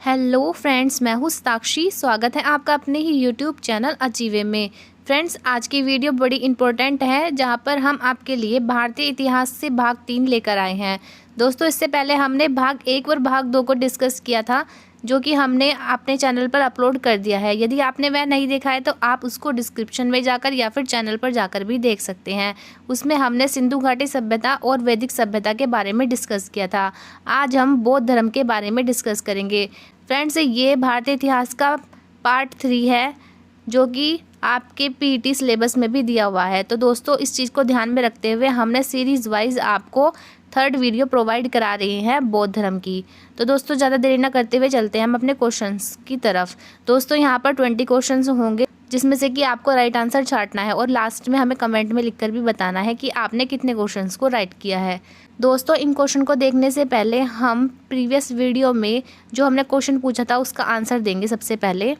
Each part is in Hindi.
हेलो फ्रेंड्स, मैं हूँ साक्षी। स्वागत है आपका अपने ही यूट्यूब चैनल अचीवे में। फ्रेंड्स, आज की वीडियो बड़ी इंपॉर्टेंट है जहाँ पर हम आपके लिए भारतीय इतिहास से भाग 3 लेकर आए हैं। दोस्तों, इससे पहले हमने भाग 1 और भाग 2 को डिस्कस किया था, जो कि हमने अपने चैनल पर अपलोड कर दिया है। यदि आपने वह नहीं देखा है तो आप उसको डिस्क्रिप्शन में जाकर या फिर चैनल पर जाकर भी देख सकते हैं। उसमें हमने सिंधु घाटी सभ्यता और वैदिक सभ्यता के बारे में डिस्कस किया था। आज हम बौद्ध धर्म के बारे में डिस्कस करेंगे। फ्रेंड्स, ये भारतीय इतिहास का पार्ट 3 है, जो कि आपके पीईटी सिलेबस में भी दिया हुआ है। तो दोस्तों, इस चीज़ को ध्यान में रखते हुए हमने सीरीज़ वाइज आपको 3rd वीडियो प्रोवाइड करा रहे हैं बौद्ध धर्म की। तो दोस्तों, ज़्यादा देरी न करते हुए चलते हैं हम अपने क्वेश्चंस की तरफ। दोस्तों, यहाँ पर 20 क्वेश्चंस होंगे, जिसमें से कि आपको राइट आंसर छांटना है और लास्ट में हमें कमेंट में लिखकर भी बताना है कि आपने कितने क्वेश्चंस को राइट किया है। दोस्तों, इन क्वेश्चन को देखने से पहले हम प्रीवियस वीडियो में जो हमने क्वेश्चन पूछा था उसका आंसर देंगे सबसे पहले।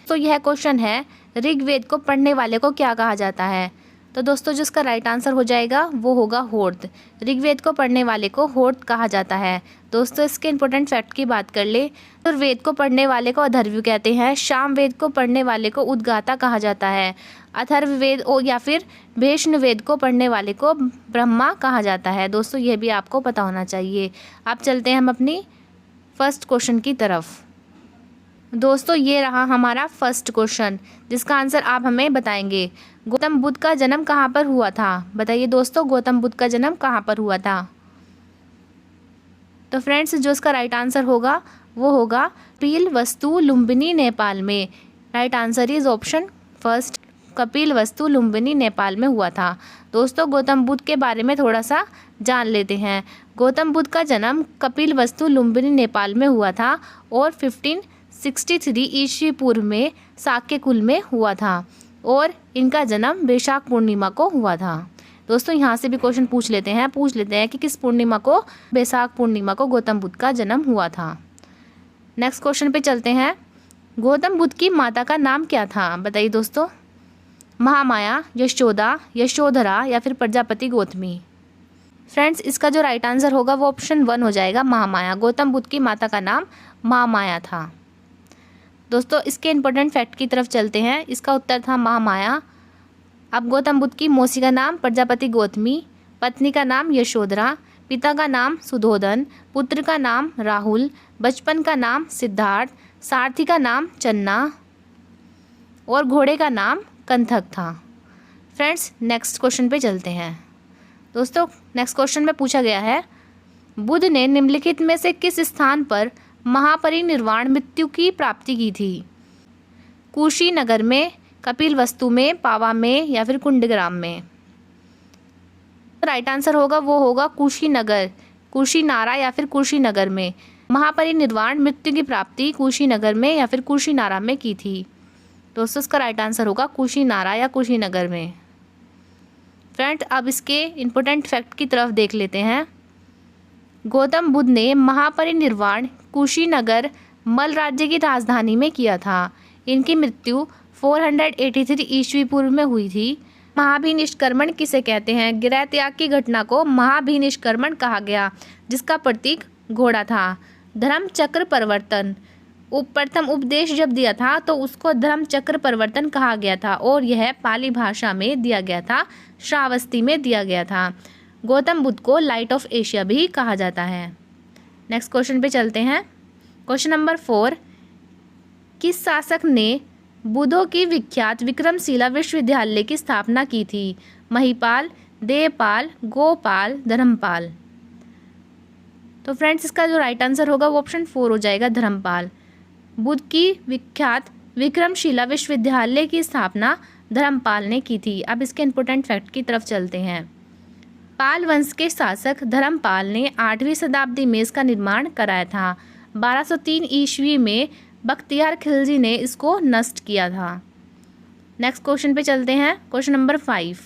तो यह क्वेश्चन है, ऋग्वेद को पढ़ने वाले को क्या कहा जाता है? तो दोस्तों, जिसका राइट आंसर हो जाएगा वो होगा होर्त। ऋग्वेद को पढ़ने वाले को होर्त कहा जाता है। दोस्तों, इसके इंपॉर्टेंट फैक्ट की बात कर ले तो वेद को पढ़ने वाले को अथर्ववेद कहते हैं। सामवेद को पढ़ने वाले को उद्गाता कहा जाता है। अथर्ववेद या फिर वैष्णवेद को पढ़ने वाले को ब्रह्मा कहा जाता है। दोस्तों, यह भी आपको पता होना चाहिए। अब चलते हैं हम अपनी फर्स्ट क्वेश्चन की तरफ। दोस्तों, ये रहा हमारा फर्स्ट क्वेश्चन, जिसका आंसर आप हमें बताएंगे। गौतम बुद्ध का जन्म कहाँ पर हुआ था? बताइए दोस्तों, गौतम बुद्ध का जन्म कहाँ पर हुआ था? तो फ्रेंड्स, जो इसका राइट आंसर होगा वो होगा कपिलवस्तु लुम्बिनी, नेपाल में। Right answer is option first, Kapilvastu Lumbini, Nepal में हुआ था। दोस्तों, गौतम बुद्ध के बारे में थोड़ा सा जान लेते हैं। गौतम बुद्ध का जन्म कपिलवस्तु लुम्बिनी, नेपाल में हुआ था और 1563 ईस्वी पूर्व में शाक्य कुल में हुआ था और इनका जन्म वैशाख पूर्णिमा को हुआ था। दोस्तों, यहाँ से भी क्वेश्चन पूछ लेते हैं कि किस पूर्णिमा को, वैशाख पूर्णिमा को गौतम बुद्ध का जन्म हुआ था। नेक्स्ट क्वेश्चन पे चलते हैं। गौतम बुद्ध की माता का नाम क्या था? बताइए दोस्तों। महामाया, यशोदा, यशोधरा या फिर प्रजापति गौतमी? फ्रेंड्स, इसका जो राइट आंसर होगा वो ऑप्शन 1 हो जाएगा, महामाया। गौतम बुद्ध की माता का नाम महामाया था। दोस्तों, इसके इंपॉर्टेंट फैक्ट की तरफ चलते हैं। इसका उत्तर था महामाया। अब गौतम बुद्ध की मौसी का नाम प्रजापति गौतमी, पत्नी का नाम यशोधरा, पिता का नाम सुधोधन, पुत्र का नाम राहुल, बचपन का नाम सिद्धार्थ, सारथी का नाम चन्ना और घोड़े का नाम कंथक था। फ्रेंड्स, नेक्स्ट क्वेश्चन पे चलते हैं। दोस्तों, नेक्स्ट क्वेश्चन में पूछा गया है, बुद्ध ने निम्नलिखित में से किस स्थान पर महापरिनिर्वाण मृत्यु की प्राप्ति की थी? कुशीनगर में, कपिलवस्तु में, पावा में या फिर कुंडग्राम में? राइट आंसर होगा वो होगा कुशीनगर, कुशीनारा या फिर कुशीनगर में। महापरिनिर्वाण मृत्यु की प्राप्ति कुशीनगर में या फिर कुशीनारा में की थी। दोस्तों, इसका राइट आंसर होगा कुशीनारा या कुशीनगर में। फ्रेंड, अब इसके इंपॉर्टेंट फैक्ट की तरफ देख लेते हैं। गौतम बुद्ध ने महापरिनिर्वाण कुशीनगर मल राज्य की राजधानी में किया था। इनकी मृत्यु 483 ईस्वी पूर्व में हुई थी। महाभिनिष्क्रमण किसे कहते हैं? गृह त्याग की घटना को महाभिनिष्क्रमण कहा गया, जिसका प्रतीक घोड़ा था। धर्म चक्र परिवर्तन, प्रथम उपदेश जब दिया था तो उसको धर्म चक्र परिवर्तन कहा गया था और यह पाली भाषा में दिया गया था, श्रावस्ती में दिया गया था। गौतम बुद्ध को लाइट ऑफ एशिया भी कहा जाता है। नेक्स्ट क्वेश्चन पे चलते हैं। क्वेश्चन नंबर 4, किस शासक ने बुद्धों की विख्यात विक्रमशिला विश्वविद्यालय की स्थापना की थी? महिपाल, देवपाल, गोपाल, धर्मपाल? तो फ्रेंड्स, इसका जो राइट आंसर होगा वो ऑप्शन 4 हो जाएगा, धर्मपाल। बुद्ध की विख्यात विक्रमशिला विश्वविद्यालय की स्थापना धर्मपाल ने की थी। अब इसके इंपॉर्टेंट फैक्ट की तरफ चलते हैं। पाल वंश के शासक धर्मपाल ने 8वीं शताब्दी में इसका निर्माण कराया था। 1203 ईस्वी में बख्तियार खिलजी ने इसको नष्ट किया था। नेक्स्ट क्वेश्चन पे चलते हैं। Question number 5।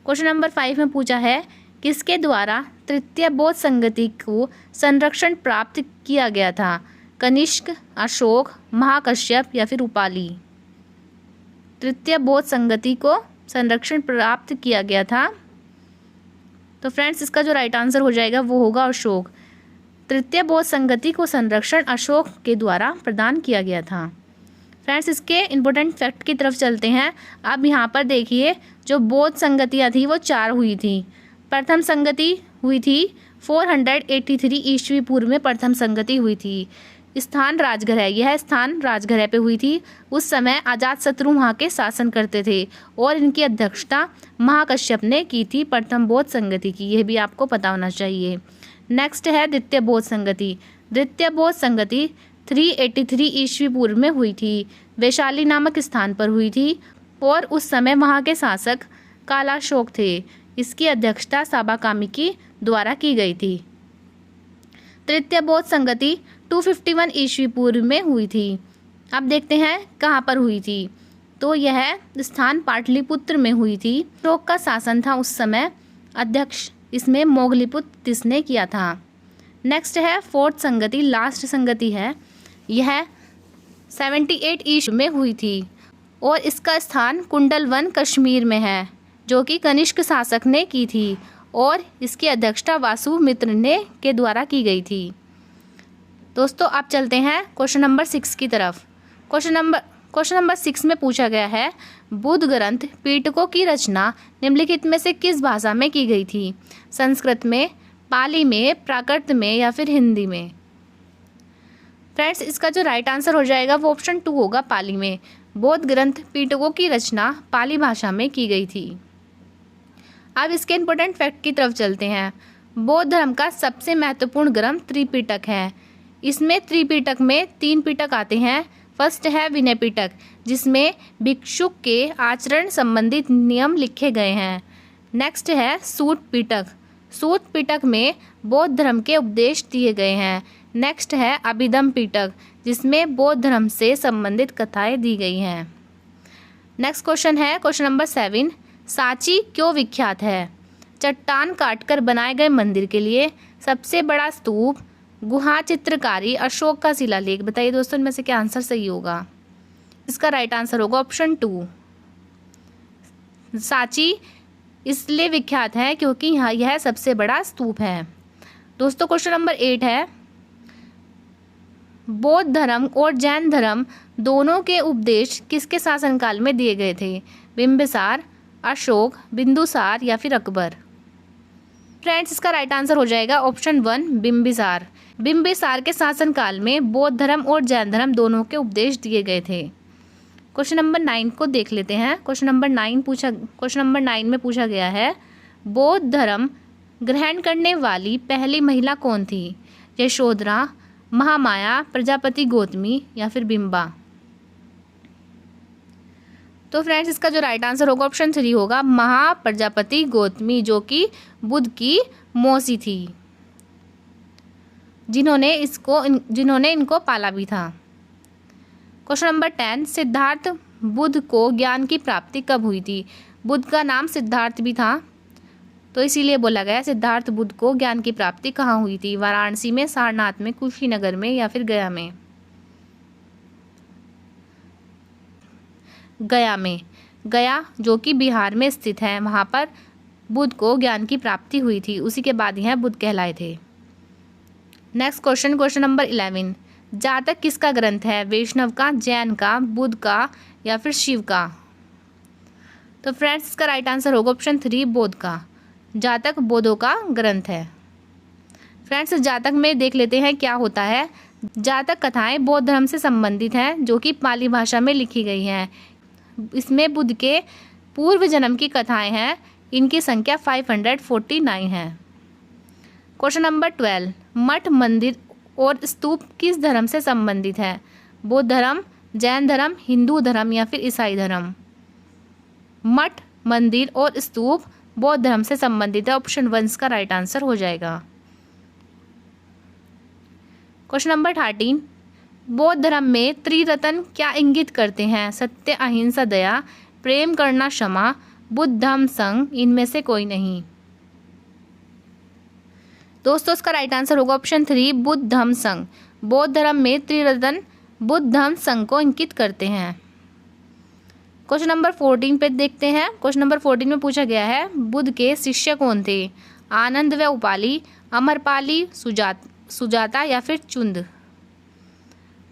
क्वेश्चन नंबर 5 में पूछा है, किसके द्वारा तृतीय बौद्ध संगति को संरक्षण प्राप्त किया गया था? कनिष्क, अशोक, महाकश्यप या फिर उपाली? तृतीय बौद्ध संगति को संरक्षण प्राप्त किया गया था। तो फ्रेंड्स, इसका जो राइट आंसर हो जाएगा वो होगा अशोक। तृतीय बौद्ध संगति को संरक्षण अशोक के द्वारा प्रदान किया गया था। फ्रेंड्स, इसके इम्पोर्टेंट फैक्ट की तरफ चलते हैं। अब यहाँ पर देखिए, जो बौद्ध संगतियाँ थी वो 4 हुई थी। प्रथम संगति हुई थी 483 ईस्वी पूर्व में प्रथम संगति हुई थी। स्थान राजगृह है, यह स्थान राजगृह पे हुई थी। उस समय अजातशत्रु वहाँ के शासन करते थे और इनकी अध्यक्षता महाकश्यप ने की थी प्रथम बौद्ध संगति की। यह भी आपको पता होना चाहिए। नेक्स्ट है द्वितीय बौद्ध संगति। द्वितीय बौद्ध संगति 383 ईस्वी पूर्व में हुई थी। वैशाली नामक स्थान पर हुई थी और उस समय वहाँ के शासक कालाशोक थे। इसकी अध्यक्षता साबाकामी की द्वारा की गई थी। तृतीय बौद्ध संगति 251 ईस्वी पूर्व में हुई थी। अब देखते हैं कहाँ पर हुई थी। तो यह स्थान पाटलिपुत्र में हुई थी। अशोक का शासन था उस समय। अध्यक्ष इसमें मोगलीपुत्र तिसने किया था। नेक्स्ट है फोर्थ संगति, लास्ट संगति है। यह 78 ईस्वी में हुई थी और इसका स्थान कुंडलवन कश्मीर में है, जो कि कनिष्क शासक ने की थी और इसकी अध्यक्षता वासुमित्र ने के द्वारा की गई थी। दोस्तों, आप चलते हैं क्वेश्चन नंबर 6 की तरफ। क्वेश्चन नंबर 6 में पूछा गया है, बुद्ध ग्रंथ पिटकों की रचना निम्नलिखित में से किस भाषा में की गई थी? संस्कृत में, पाली में, प्राकृत में या फिर हिंदी में? फ्रेंड्स, इसका जो राइट आंसर हो जाएगा वो ऑप्शन 2 होगा, पाली में। बौद्ध ग्रंथ पिटकों की रचना पाली भाषा में की गई थी। अब इसके इंपॉर्टेंट फैक्ट की तरफ चलते हैं। बौद्ध धर्म का सबसे महत्वपूर्ण ग्रंथ त्रिपिटक है। इसमें त्रिपिटक में 3 पिटक आते हैं। फर्स्ट है विनय पिटक, जिसमें भिक्षुक के आचरण संबंधित नियम लिखे गए हैं। नेक्स्ट है सूत पिटक। सूत पिटक में बौद्ध धर्म के उपदेश दिए गए हैं। नेक्स्ट है अभिधम पिटक, जिसमें बौद्ध धर्म से संबंधित कथाएं दी गई हैं। नेक्स्ट क्वेश्चन है क्वेश्चन नंबर 7, सांची क्यों विख्यात है? चट्टान काटकर बनाए गए मंदिर के लिए, सबसे बड़ा स्तूप, गुहा चित्रकारी, अशोक का शिलालेख। बताइए दोस्तों, इनमें से क्या आंसर सही होगा? इसका राइट आंसर होगा ऑप्शन 2। सांची इसलिए विख्यात है क्योंकि यहाँ यह सबसे बड़ा स्तूप है। दोस्तों, क्वेश्चन नंबर 8 है, बौद्ध धर्म और जैन धर्म दोनों के उपदेश किसके शासनकाल में दिए गए थे? बिंबिसार, अशोक, बिंदुसार या फिर अकबर? फ्रेंड्स, इसका राइट आंसर हो जाएगा ऑप्शन 1, बिंबिसार। बिंबिसार के शासनकाल में बौद्ध धर्म और जैन धर्म दोनों के उपदेश दिए गए थे। क्वेश्चन नंबर 9 को देख लेते हैं। क्वेश्चन नंबर 9 में पूछा गया है, बौद्ध धर्म ग्रहण करने वाली पहली महिला कौन थी? यशोधरा, महामाया, प्रजापति गौतमी या फिर बिंबा? तो फ्रेंड्स, इसका जो राइट आंसर होगा ऑप्शन 3 होगा, महाप्रजापति गौतमी, जो कि बुद्ध की मौसी थी, जिन्होंने इनको पाला भी था। क्वेश्चन नंबर 10, सिद्धार्थ बुद्ध को ज्ञान की प्राप्ति कब हुई थी? बुद्ध का नाम सिद्धार्थ भी था, तो इसीलिए बोला गया सिद्धार्थ बुद्ध को ज्ञान की प्राप्ति कहाँ हुई थी? वाराणसी में, सारनाथ में, कुशीनगर में या फिर गया में? गया जो कि बिहार में स्थित है, वहाँ पर बुद्ध को ज्ञान की प्राप्ति हुई थी। उसी के बाद यह बुद्ध कहलाए थे। नेक्स्ट क्वेश्चन नंबर 11, जातक किसका ग्रंथ है? वैष्णव का, जैन का, बुद्ध का या फिर शिव का? तो फ्रेंड्स, इसका राइट आंसर होगा ऑप्शन 3, बौद्ध का। जातक बौद्धों का ग्रंथ है। फ्रेंड्स, जातक में देख लेते हैं क्या होता है। जातक कथाएं बौद्ध धर्म से संबंधित हैं, जो कि पाली भाषा में लिखी गई हैं। इसमें बुद्ध के पूर्व जन्म की कथाएं हैं। इनकी संख्या 549 है। क्वेश्चन नंबर 12, मठ, मंदिर और स्तूप किस धर्म से संबंधित है? बौद्ध धर्म, जैन धर्म, हिंदू धर्म या फिर ईसाई धर्म? मठ, मंदिर और स्तूप बौद्ध धर्म से संबंधित है। ऑप्शन 1 का राइट आंसर हो जाएगा। क्वेश्चन नंबर 13, बौद्ध धर्म में त्रिरत्न क्या इंगित करते हैं? सत्य, अहिंसा, दया, प्रेम करना, क्षमा, बुद्ध, धम्म, संघ, इनमें से कोई नहीं? दोस्तों, इसका राइट आंसर होगा ऑप्शन 3, बुद्ध, धम्म, संघ। बौद्ध धर्म में त्रिरत्न बुद्ध, धम्म, संघ को इंगित करते हैं। क्वेश्चन नंबर 14 पे देखते हैं। क्वेश्चन नंबर 14 में पूछा गया है, बुद्ध के शिष्य कौन थे? आनंद व उपाली, अमरपाली, सुजाता या फिर चुंद।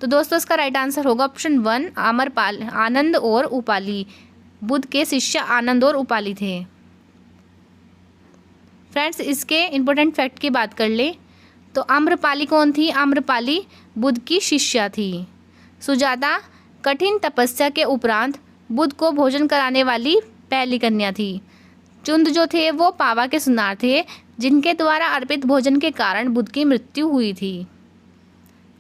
तो दोस्तों इसका राइट आंसर होगा ऑप्शन 1 आम्रपाल, आनंद और उपाली। बुद्ध के शिष्य आनंद और उपाली थे। फ्रेंड्स इसके इम्पोर्टेंट फैक्ट की बात कर ले तो आम्रपाली कौन थी? आम्रपाली बुद्ध की शिष्या थी। सुजाता कठिन तपस्या के उपरांत बुद्ध को भोजन कराने वाली पहली कन्या थी। चुंद जो थे वो पावा के सुनार थे जिनके द्वारा अर्पित भोजन के कारण बुद्ध की मृत्यु हुई थी।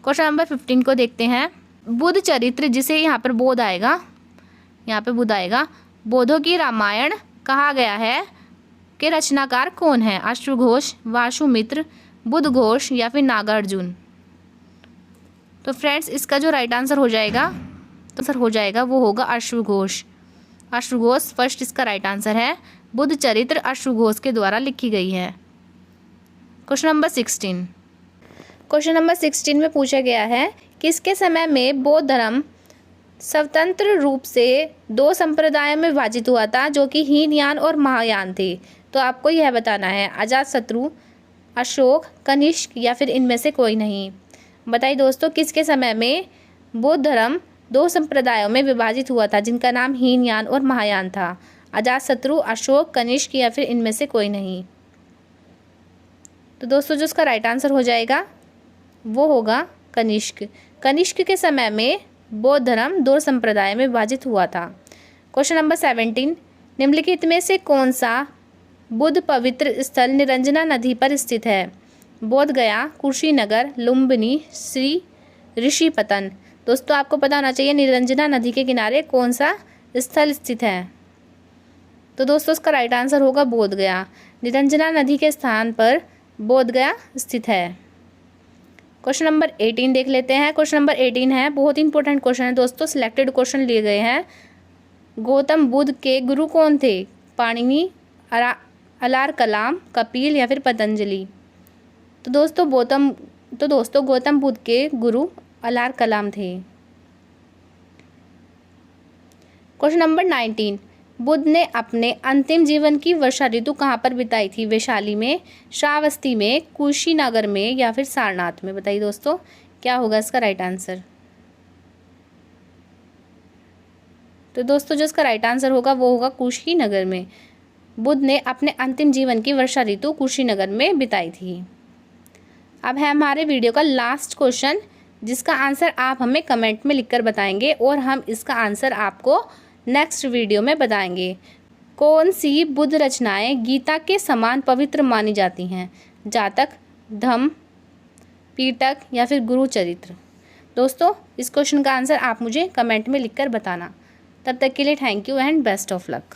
क्वेश्चन नंबर 15 को देखते हैं। बुद्ध चरित्र, जिसे यहाँ पर बोध आएगा, यहाँ पे बुद्ध आएगा, बोधों की रामायण कहा गया है के रचनाकार कौन है? अश्वघोष, वासुमित्र, बुद्धघोष या फिर नागार्जुन। तो फ्रेंड्स इसका जो राइट आंसर हो जाएगा वो होगा अश्वघोष। अश्वघोष फर्स्ट इसका राइट आंसर है। बुद्ध चरित्र अश्वघोष के द्वारा लिखी गई है। Question number 16। क्वेश्चन नंबर 16 में पूछा गया है किसके समय में बौद्ध धर्म स्वतंत्र रूप से 2 संप्रदायों में विभाजित हुआ था जो कि हीनयान और महायान थे। तो आपको यह बताना है अजातशत्रु, अशोक, कनिष्क या फिर इनमें से कोई नहीं। बताइए दोस्तों किसके समय में बौद्ध धर्म 2 संप्रदायों में विभाजित हुआ था जिनका नाम हीनयान और महायान था? अजातशत्रु, अशोक, कनिष्क या फिर इनमें से कोई नहीं। तो दोस्तों जो इसका राइट आंसर हो जाएगा वो होगा कनिष्क। कनिष्क के समय में बौद्ध धर्म 2 संप्रदाय में विभाजित हुआ था। Question number 17। निम्नलिखित में से कौन सा बुद्ध पवित्र स्थल निरंजना नदी पर स्थित है? बोध गया, कुशीनगर, लुम्बिनी, श्री ऋषिपतन। दोस्तों आपको पता होना चाहिए निरंजना नदी के किनारे कौन सा स्थल स्थित है। तो दोस्तों इसका राइट आंसर होगा बोध गया। निरंजना नदी के स्थान पर बोध गया स्थित है। क्वेश्चन नंबर 18 देख लेते हैं। क्वेश्चन नंबर 18 है, बहुत इंपॉर्टेंट क्वेश्चन है दोस्तों, सिलेक्टेड क्वेश्चन लिए गए हैं। गौतम बुद्ध के गुरु कौन थे? पाणिनि, अलार कलाम, कपिल या फिर पतंजलि। तो दोस्तों गौतम बुद्ध के गुरु अलार कलाम थे। Question number 19। बुद्ध ने अपने अंतिम जीवन की वर्षा ऋतु कहाँ पर बिताई थी? वैशाली में, श्रावस्ती में, कुशीनगर में या फिर सारनाथ में। बताइए दोस्तों क्या होगा इसका राइट आंसर। तो दोस्तों जो इसका राइट आंसर होगा वो होगा कुशीनगर में। बुद्ध ने अपने अंतिम जीवन की वर्षा ऋतु कुशीनगर में बिताई थी। अब है हमारे वीडियो का लास्ट क्वेश्चन जिसका आंसर आप हमें कमेंट में लिखकर बताएंगे और हम इसका आंसर आपको नेक्स्ट वीडियो में बताएंगे। कौन सी बुद्ध रचनाएं गीता के समान पवित्र मानी जाती हैं? जातक, धम्म, पीटक या फिर गुरु चरित्र। दोस्तों इस क्वेश्चन का आंसर आप मुझे कमेंट में लिखकर बताना। तब तक के लिए thank you and best of luck.